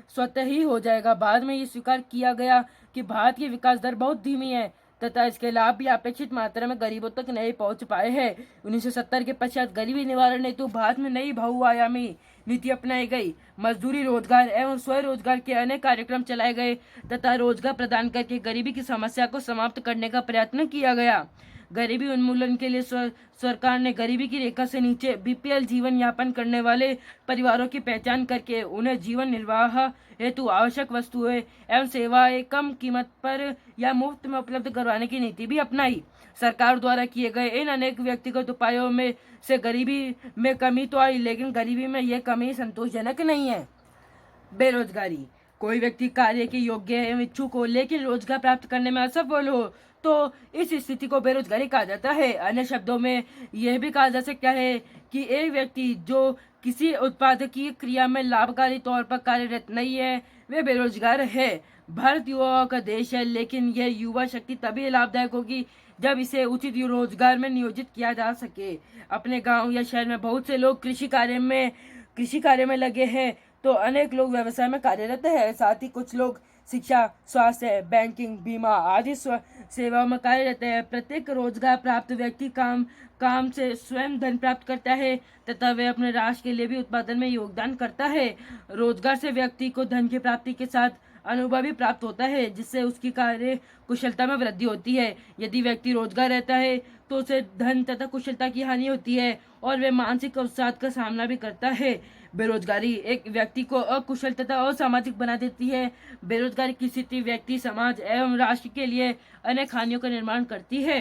स्वतः ही हो जाएगा। बाद में ये स्वीकार किया गया कि भारत की विकास दर बहुत धीमी है तथा इसके लाभ भी अपेक्षित मात्रा में गरीबों तक नहीं पहुंच पाए हैं। 1970 के पश्चात गरीबी निवारण हेतु भारत में नई बहुआयामी नीति अपनाई गई। मजदूरी रोजगार एवं स्वरोजगार के अनेक कार्यक्रम चलाए गए तथा रोजगार प्रदान करके गरीबी की समस्या को समाप्त करने का प्रयत्न किया गया। गरीबी उन्मूलन के लिए सरकार ने गरीबी की रेखा से नीचे बीपीएल जीवन यापन करने वाले परिवारों की पहचान करके उन्हें जीवन निर्वाह हेतु आवश्यक वस्तुएं एवं सेवाएं कम कीमत पर या मुफ्त में उपलब्ध करवाने की नीति भी अपनाई। सरकार द्वारा किए गए इन अनेक व्यक्तिगत उपायों में से गरीबी में कमी तो आई, लेकिन गरीबी में यह कमी संतोषजनक नहीं है। बेरोजगारी। कोई व्यक्ति कार्य के योग्य एवं इच्छुक हो लेकिन रोजगार प्राप्त करने में असफल हो तो इस स्थिति को बेरोजगारी कहा जाता है। अन्य शब्दों में यह भी कहा जा सकता है कि एक व्यक्ति जो किसी उत्पादकीय क्रिया में लाभकारी तौर पर कार्यरत नहीं है वे बेरोजगार है। भारत युवाओं का देश है, लेकिन यह युवा शक्ति तभी लाभदायक होगी जब इसे उचित रोजगार में नियोजित किया जा सके। अपने गांव या शहर में बहुत से लोग कृषि कार्य में लगे हैं तो अनेक लोग व्यवसाय में कार्यरत है। साथ ही कुछ लोग शिक्षा, स्वास्थ्य, बैंकिंग, बीमा आदि सेवाओं में कार्यरत है। प्रत्येक रोजगार प्राप्त व्यक्ति काम से स्वयं धन प्राप्त करता है तथा वे अपने राष्ट्र के लिए भी उत्पादन में योगदान करता है। रोजगार से व्यक्ति को धन की प्राप्ति के साथ अनुभव भी प्राप्त होता है, जिससे उसकी कार्य कुशलता में वृद्धि होती है। यदि व्यक्ति रोजगार रहता है तो उसे धन तथा कुशलता की हानि होती है और वह मानसिक अवसाद का सामना भी करता है। बेरोजगारी एक व्यक्ति को अकुशल तथा असामाजिक बना देती है। बेरोजगारी की स्थिति व्यक्ति, समाज एवं राष्ट्र के लिए अनेक हानियों का निर्माण करती है।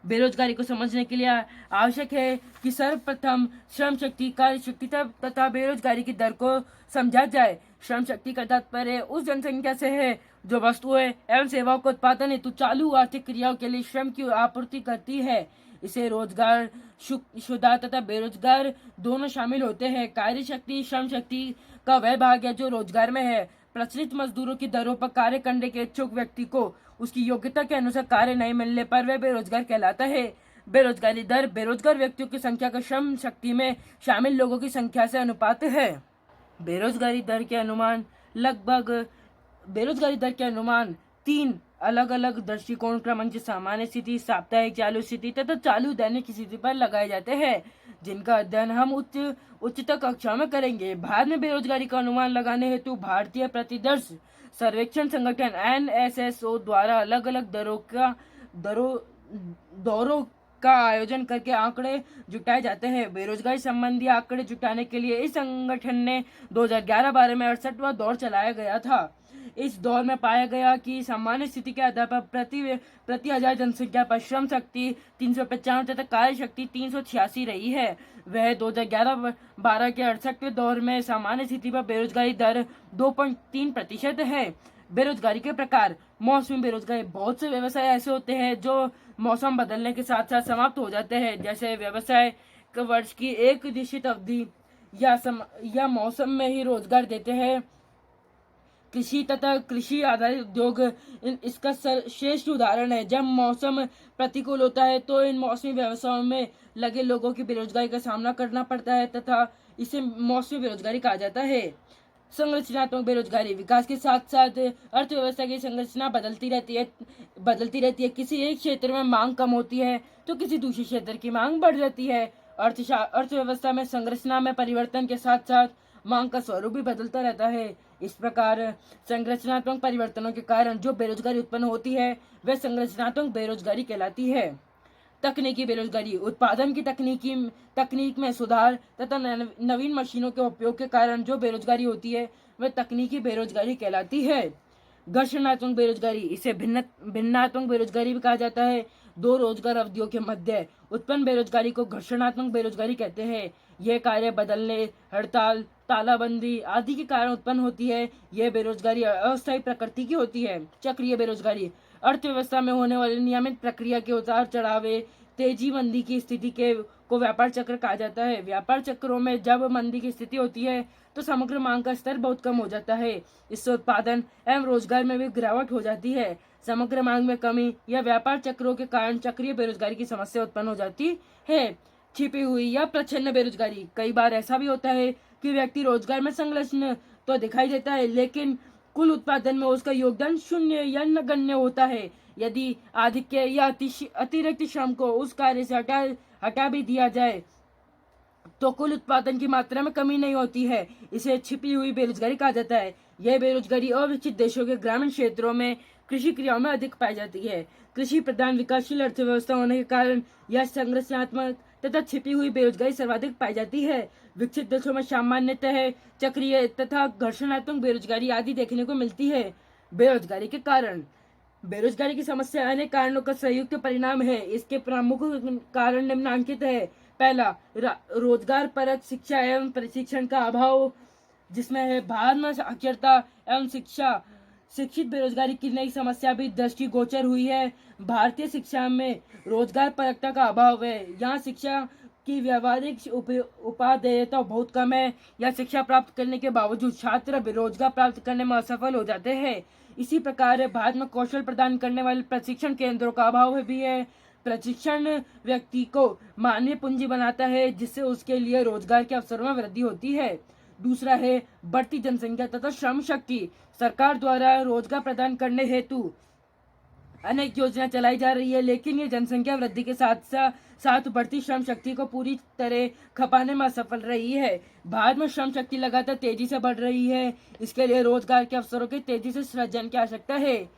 बेरोजगारी को समझने के लिए आवश्यक है कि सर्वप्रथम श्रम शक्ति, कार्य शक्ति तथा बेरोजगारी की दर को समझा जाए। श्रम शक्ति का तात्पर्य उस जनसंख्या से है जो वस्तुएं एवं सेवाओं को उत्पादन हेतु चालू आर्थिक क्रियाओं के लिए श्रम की आपूर्ति करती है। इसे रोजगार शुदा तथा बेरोजगार दोनों शामिल होते हैं। कार्य शक्ति श्रम शक्ति का वह भाग है जो रोजगार में है। प्रचलित मजदूरों की दरों पर कार्य करने के इच्छुक व्यक्ति को उसकी योग्यता के अनुसार कार्य नहीं मिलने पर वह बेरोजगार कहलाता है। बेरोजगारी दर बेरोजगार व्यक्तियों की संख्या का श्रम शक्ति में शामिल लोगों की संख्या से अनुपात है। बेरोजगारी दर के अनुमान बेरोजगारी दर के अनुमान 3 अलग अलग दृष्टिकोण क्रमश सामान्य स्थिति, साप्ताहिक चालू स्थिति तथा चालू दैनिक स्थिति पर लगाए जाते हैं, जिनका अध्ययन हम उच्चतर कक्षाओं में करेंगे। भारत में बेरोजगारी का अनुमान लगाने हेतु भारतीय प्रतिदर्श सर्वेक्षण संगठन NSSO द्वारा अलग अलग दौरों का आयोजन करके आंकड़े जुटाए जाते हैं। बेरोजगारी संबंधी आंकड़े जुटाने के लिए इस संगठन ने 2011-12 में 68वां दौर चलाया गया था। इस दौर में पाया गया कि सामान्य स्थिति के आधार पर प्रति हजार जनसंख्या पर श्रम शक्ति 395 तथा कार्य शक्ति 386 रही है। वह 2011-12 के 68वें दौर में सामान्य स्थिति पर बेरोजगारी दर 2.3% है। बेरोजगारी के प्रकार मौसमी बेरोजगारी बहुत से व्यवसाय ऐसे होते हैं जो मौसम बदलने के साथ साथ समाप्त हो जाते हैं, जैसे व्यवसाय वर्ष की एक निश्चित अवधि या मौसम में ही रोजगार देते हैं। कृषि तथा कृषि आधारित उद्योग इसका श्रेष्ठ उदाहरण है। जब मौसम प्रतिकूल होता है तो इन मौसमी व्यवसायों में लगे लोगों की बेरोजगारी का सामना करना पड़ता है तथा इसे मौसमी बेरोजगारी कहा जाता है। संरचनात्मक बेरोजगारी विकास के साथ साथ अर्थव्यवस्था की संरचना बदलती रहती है। किसी एक क्षेत्र में मांग कम होती है तो किसी दूसरे क्षेत्र की मांग बढ़ जाती है। अर्थव्यवस्था में संरचना में परिवर्तन के साथ साथ मांग का स्वरूप भी बदलता रहता है। इस प्रकार संरचनात्मक परिवर्तनों के कारण जो बेरोजगारी उत्पन्न होती है वह संरचनात्मक बेरोजगारी कहलाती है। तकनीकी बेरोजगारी उत्पादन की तकनीक में सुधार तथा नवीन मशीनों के उपयोग के कारण जो बेरोजगारी होती है वह तकनीकी बेरोजगारी कहलाती है। घर्षणात्मक बेरोजगारी इसे भिन्नात्मक बेरोजगारी भी कहा जाता है। 2 रोजगार अवधियों के मध्य उत्पन्न बेरोजगारी को घर्षणात्मक बेरोजगारी कहते हैं। यह कार्य बदलने, हड़ताल, तालाबंदी आदि के कारण उत्पन्न होती है। यह बेरोजगारी अस्थायी प्रकृति की होती है। चक्रीय बेरोजगारी अर्थव्यवस्था में होने वाली नियमित प्रक्रिया के उतार चढ़ावे, तेजी मंदी की स्थिति को व्यापार चक्र कहा जाता है। व्यापार चक्रों में जब मंदी की स्थिति होती है तो समग्र मांग का स्तर बहुत कम हो जाता है। इससे उत्पादन एवं रोजगार में भी गिरावट हो जाती है। समग्र मांग में कमी या व्यापार चक्रों के कारण चक्रीय बेरोजगारी की समस्या उत्पन्न हो जाती है। छिपी हुई या प्रच्छन्न बेरोजगारी कई बार ऐसा भी होता है कि व्यक्ति रोजगार में संलग्न तो दिखाई देता है लेकिन कुल उत्पादन में उसका योगदान शून्य या नगण्य होता है। यदि आधिक्य या अतिरिक्त श्रम को उस कार्य से हटा भी दिया जाए तो कुल उत्पादन की मात्रा में कमी नहीं होती है। इसे छिपी हुई बेरोजगारी कहा जाता है। यह बेरोजगारी अविकसित देशों के ग्रामीण क्षेत्रों में कृषि क्रियाओं में अधिक पाई जाती है। कृषि प्रधान विकासशील अर्थव्यवस्था होने के कारण यह संरचनात्मक तथा छिपी हुई बेरोजगारी सर्वाधिक पाई जाती है। विकसित देशों में सामान्यतः चक्रीय तथा घर्षणात्मक बेरोजगारी आदि देखने को मिलती है। बेरोजगारी के कारण बेरोजगारी की समस्या अनेक कारणों का संयुक्त परिणाम है। इसके प्रमुख कारण निम्नलिखित है। पहला, रोजगार परक शिक्षा एवं प्रशिक्षण का अभाव, जिसमें है भारत में साक्षरता एवं शिक्षित बेरोजगारी की नई समस्या भी दृष्टिगोचर हुई है। भारतीय शिक्षा में रोजगार परकता का अभाव है। यहाँ शिक्षा की व्यावहारिक उपादेयता बहुत कम है। या शिक्षा प्राप्त करने के बावजूद छात्र रोजगार प्राप्त करने में असफल हो जाते हैं। इसी प्रकार भारत में कौशल प्रदान करने वाले प्रशिक्षण केंद्रों का अभाव भी है। प्रशिक्षण व्यक्ति को मानवीय पूंजी बनाता है जिससे उसके लिए रोजगार के अवसरों में वृद्धि होती है। दूसरा है बढ़ती जनसंख्या तथा श्रम शक्ति। सरकार द्वारा रोजगार प्रदान करने हेतु अनेक योजना चलाई जा रही है, लेकिन ये जनसंख्या वृद्धि के साथ साथ बढ़ती श्रम शक्ति को पूरी तरह खपाने में असफल रही है। भारत में श्रम शक्ति लगातार तेजी से बढ़ रही है। इसके लिए रोजगार के अवसरों के तेजी से सृजन की आवश्यकता है।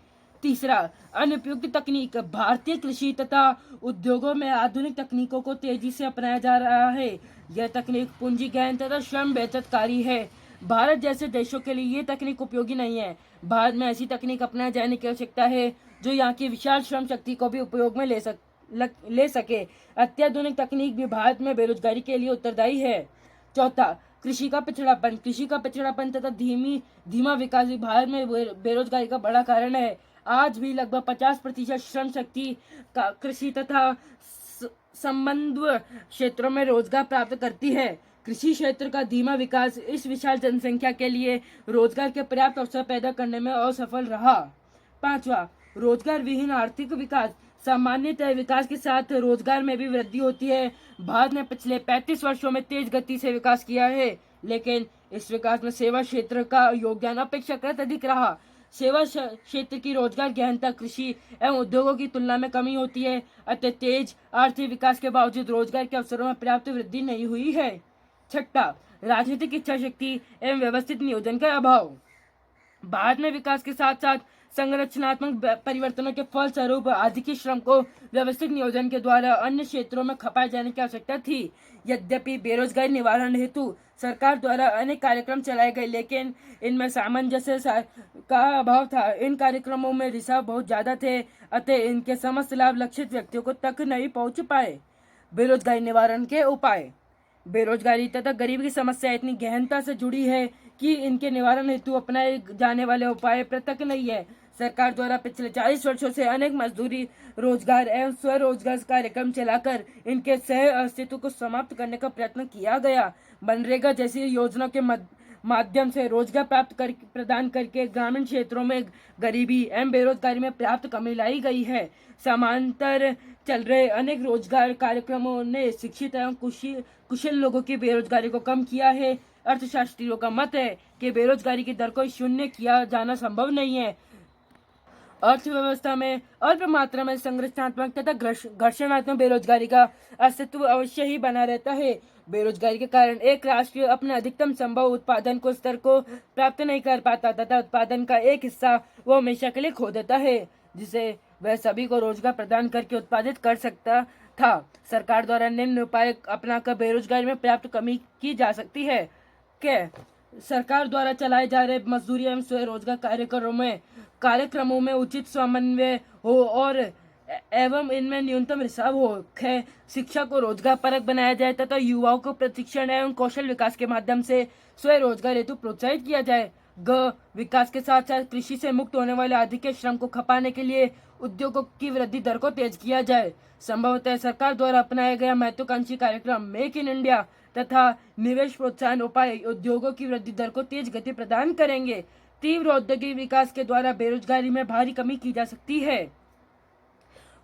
तीसरा, अनुपयुक्त तकनीक। भारतीय कृषि तथा उद्योगों में आधुनिक तकनीकों को तेजी से अपनाया जा रहा है। यह तकनीक पूंजी गहन तथा श्रम बचतकारी है। भारत जैसे देशों के लिए ये तकनीक उपयोगी नहीं है। भारत में ऐसी तकनीक अपनाए जाने की आवश्यकता है जो यहाँ की विशाल श्रम शक्ति को भी उपयोग में ले सके। अत्याधुनिक तकनीक भी भारत में बेरोजगारी के लिए उत्तरदायी है। चौथा, कृषि का पिछड़ापन। कृषि का पिछड़ापन तथा धीमा विकास भी भारत में बेरोजगारी का बड़ा कारण है। आज भी लगभग 50% श्रम शक्ति का कृषि तथा संबंध क्षेत्रों में रोजगार प्राप्त करती है। कृषि क्षेत्र का धीमा विकास इस विशाल जनसंख्या के लिए रोजगार के पर्याप्त अवसर पैदा करने में असफल रहा। पांचवा, रोजगार विहीन आर्थिक विकास। सामान्यतः विकास के साथ रोजगार में भी वृद्धि होती है। भारत ने पिछले 35 वर्षों में तेज गति से विकास किया है, लेकिन इस विकास में सेवा क्षेत्र का योगदान अपेक्षाकृत अधिक रहा। सेवा क्षेत्र की रोजगार गहनता कृषि एवं उद्योगों की तुलना में कमी होती है। अतः तेज आर्थिक विकास के बावजूद रोजगार के अवसरों में पर्याप्त वृद्धि नहीं हुई है। छठा, राजनीतिक इच्छा शक्ति एवं व्यवस्थित नियोजन का अभाव। भारत में विकास के साथ साथ संरचनात्मक परिवर्तनों के फलस्वरूप आर्थिक श्रम को व्यवस्थित नियोजन के द्वारा अन्य क्षेत्रों में खपाए जाने की आवश्यकता थी। यद्यपि बेरोजगारी निवारण हेतु सरकार द्वारा अनेक कार्यक्रम चलाए गए, लेकिन इनमें सामंजस्य का अभाव था। इन कार्यक्रमों में रिसाव बहुत ज्यादा थे, अतः इनके समस्त लाभ लक्षित व्यक्तियों को तक नहीं पहुंच पाए। बेरोजगारी निवारण के उपाय। बेरोजगारी तथा गरीबी की समस्या इतनी गहनता से जुड़ी है कि इनके निवारण हेतु अपनाए जाने वाले उपाय पृथक नहीं है। सरकार द्वारा पिछले 40 वर्षों से अनेक मजदूरी, रोजगार एवं स्वरोजगार कार्यक्रम चलाकर इनके सह अस्तित्व को समाप्त करने का प्रयत्न किया गया। मनरेगा जैसी योजना के माध्यम से रोजगार प्रदान करके ग्रामीण क्षेत्रों में गरीबी एवं बेरोजगारी में पर्याप्त कमी लाई गई है। समांतर चल रहे अनेक रोजगार कार्यक्रमों ने शिक्षित एवं कुशल लोगों की बेरोजगारी को कम किया है। अर्थशास्त्रियों का मत है कि बेरोजगारी की दर को शून्य किया जाना संभव नहीं है। अर्थव्यवस्था में अल्प मात्रा में संरचनात्मक तथा घर्षणात्मक बेरोजगारी का अस्तित्व अवश्य ही बना रहता है। बेरोजगारी के कारण एक राष्ट्र अपने अधिकतम संभव उत्पादन को स्तर को प्राप्त नहीं कर पाता तथा उत्पादन का एक हिस्सा वो हमेशा के लिए खो देता है, जिसे वह सभी को रोजगार प्रदान करके उत्पादित कर सकता था। सरकार द्वारा निम्न उपाय अपनाकर बेरोजगारी में पर्याप्त कमी की जा सकती है। सरकार द्वारा चलाए जा रहे मजदूरी एवं स्वरोजगार कार्यक्रमों में उचित समन्वय हो और एवं इनमें न्यूनतम रिसाव हो। शिक्षा को रोजगार परक बनाया जाए तथा युवाओं को प्रशिक्षण एवं कौशल विकास के माध्यम से स्वरोजगार हेतु प्रोत्साहित किया जाए। विकास के साथ साथ कृषि से मुक्त होने वाले अधिक श्रम को खपाने के लिए उद्योगों की वृद्धि दर को तेज किया जाए। संभवतः सरकार द्वारा अपनाया गया महत्वाकांक्षी कार्यक्रम मेक इन इंडिया तथा निवेश प्रोत्साहन उपाय उद्योगों की वृद्धि दर को तेज गति प्रदान करेंगे। तीव्र औद्योगिक विकास के द्वारा बेरोजगारी में भारी कमी की जा सकती है।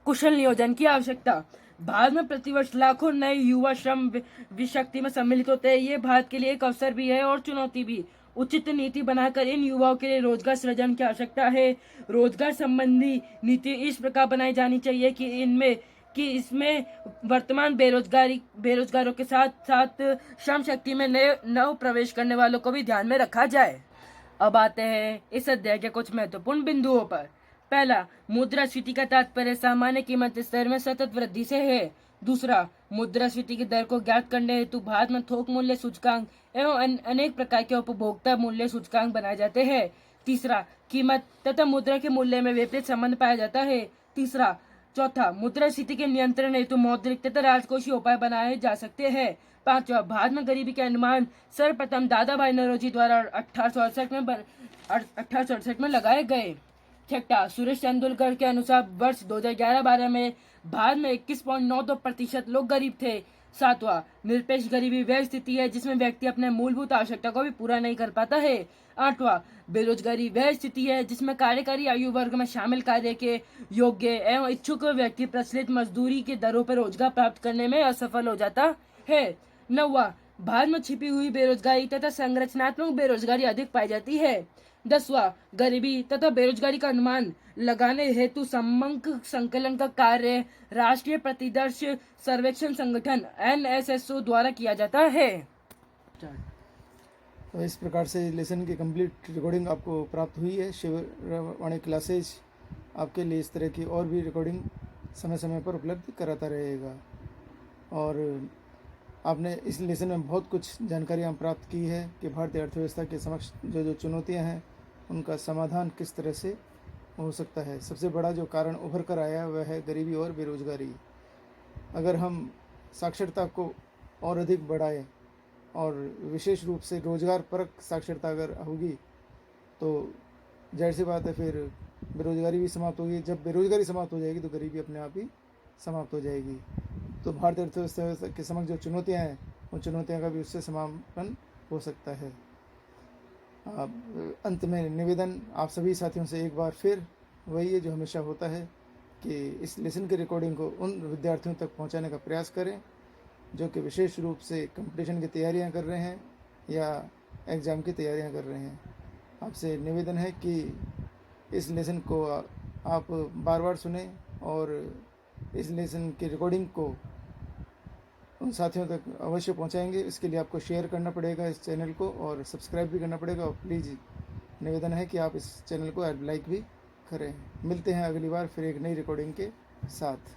कुशल नियोजन की आवश्यकता। भारत में प्रतिवर्ष लाखों नए युवा श्रम विशक्ति में सम्मिलित होते हैं। ये भारत के लिए एक अवसर भी है और चुनौती भी। उचित नीति बनाकर इन युवाओं के लिए रोजगार सृजन की आवश्यकता है। रोजगार संबंधी नीति इस प्रकार बनाई जानी चाहिए कि इसमें वर्तमान बेरोजगारों के साथ साथ श्रम शक्ति में नए नव प्रवेश करने वालों को भी ध्यान में रखा जाए। अब आते हैं इस अध्याय के कुछ महत्वपूर्ण बिंदुओं पर। पहला, मुद्रास्फीति का तात्पर्य सामान्य कीमत स्तर में सतत वृद्धि से है। दूसरा, मुद्रास्फीति की दर को ज्ञात करने हेतु भारत में थोक मूल्य सूचकांक एवं अनेक प्रकार के उपभोक्ता मूल्य सूचकांक बनाए जाते हैं। तीसरा, कीमत तथा मुद्रा के मूल्य में विपरीत संबंध पाया जाता है। चौथा, मुद्रास्फीति के नियंत्रण हेतु मौद्रिक तथा राजकोषीय उपाय बनाए जा सकते हैं। पांचवा, भारत में गरीबी के अनुमान सर्वप्रथम दादा भाई नौरोजी द्वारा 1868 में लगाए गए। छठा, सुरेश तेंदुलकर के अनुसार वर्ष 2011-12 में भारत में 21.92% लोग गरीब थे। सातवां, निरपेक्ष गरीबी वह स्थिति है जिसमें व्यक्ति अपने मूलभूत आवश्यकता को भी पूरा नहीं कर पाता है। आठवां, बेरोजगारी वह स्थिति है जिसमें कार्यकारी आयु वर्ग में शामिल कार्य के योग्य एवं इच्छुक व्यक्ति प्रचलित मजदूरी की दरों पर रोजगार प्राप्त करने में असफल हो जाता है। नौवां, भारत में छिपी हुई बेरोजगारी तथा संरचनात्मक बेरोजगारी अधिक पाई जाती है। 10वां, गरीबी तथा बेरोजगारी का अनुमान लगाने हेतु समंक संकलन का कार्य राष्ट्रीय प्रतिदर्श सर्वेक्षण संगठन NSSO द्वारा किया जाता है। तो इस प्रकार से लेसन की कंप्लीट रिकॉर्डिंग आपको प्राप्त हुई है। शिववाणी क्लासेज आपके लिए इस तरह की और भी रिकॉर्डिंग समय समय पर उपलब्ध कराता रहेगा। और आपने इस लेसन में बहुत कुछ जानकारियाँ प्राप्त की है कि भारतीय अर्थव्यवस्था के समक्ष जो जो चुनौतियाँ हैं उनका समाधान किस तरह से हो सकता है। सबसे बड़ा जो कारण उभर कर आया वह है गरीबी और बेरोजगारी। अगर हम साक्षरता को और अधिक बढ़ाएं और विशेष रूप से रोजगार परक साक्षरता अगर होगी तो जाहिर सी बात है फिर बेरोजगारी भी समाप्त होगी। जब बेरोजगारी समाप्त हो जाएगी तो गरीबी अपने आप ही समाप्त हो जाएगी। तो भारतीय अर्थव्यवस्था के समक्ष जो चुनौतियाँ हैं उन चुनौतियों का भी उससे समापन हो सकता है। अंत में निवेदन आप सभी साथियों से एक बार फिर वही है जो हमेशा होता है कि इस लेसन की रिकॉर्डिंग को उन विद्यार्थियों तक पहुंचाने का प्रयास करें जो कि विशेष रूप से कंपटीशन की तैयारियां कर रहे हैं या एग्ज़ाम की तैयारियां कर रहे हैं। आपसे निवेदन है कि इस लेसन को आप बार बार सुने और इस लेसन की रिकॉर्डिंग को उन साथियों तक अवश्य पहुंचाएंगे। इसके लिए आपको शेयर करना पड़ेगा इस चैनल को और सब्सक्राइब भी करना पड़ेगा। और प्लीज़ निवेदन है कि आप इस चैनल को लाइक भी करें। मिलते हैं अगली बार फिर एक नई रिकॉर्डिंग के साथ।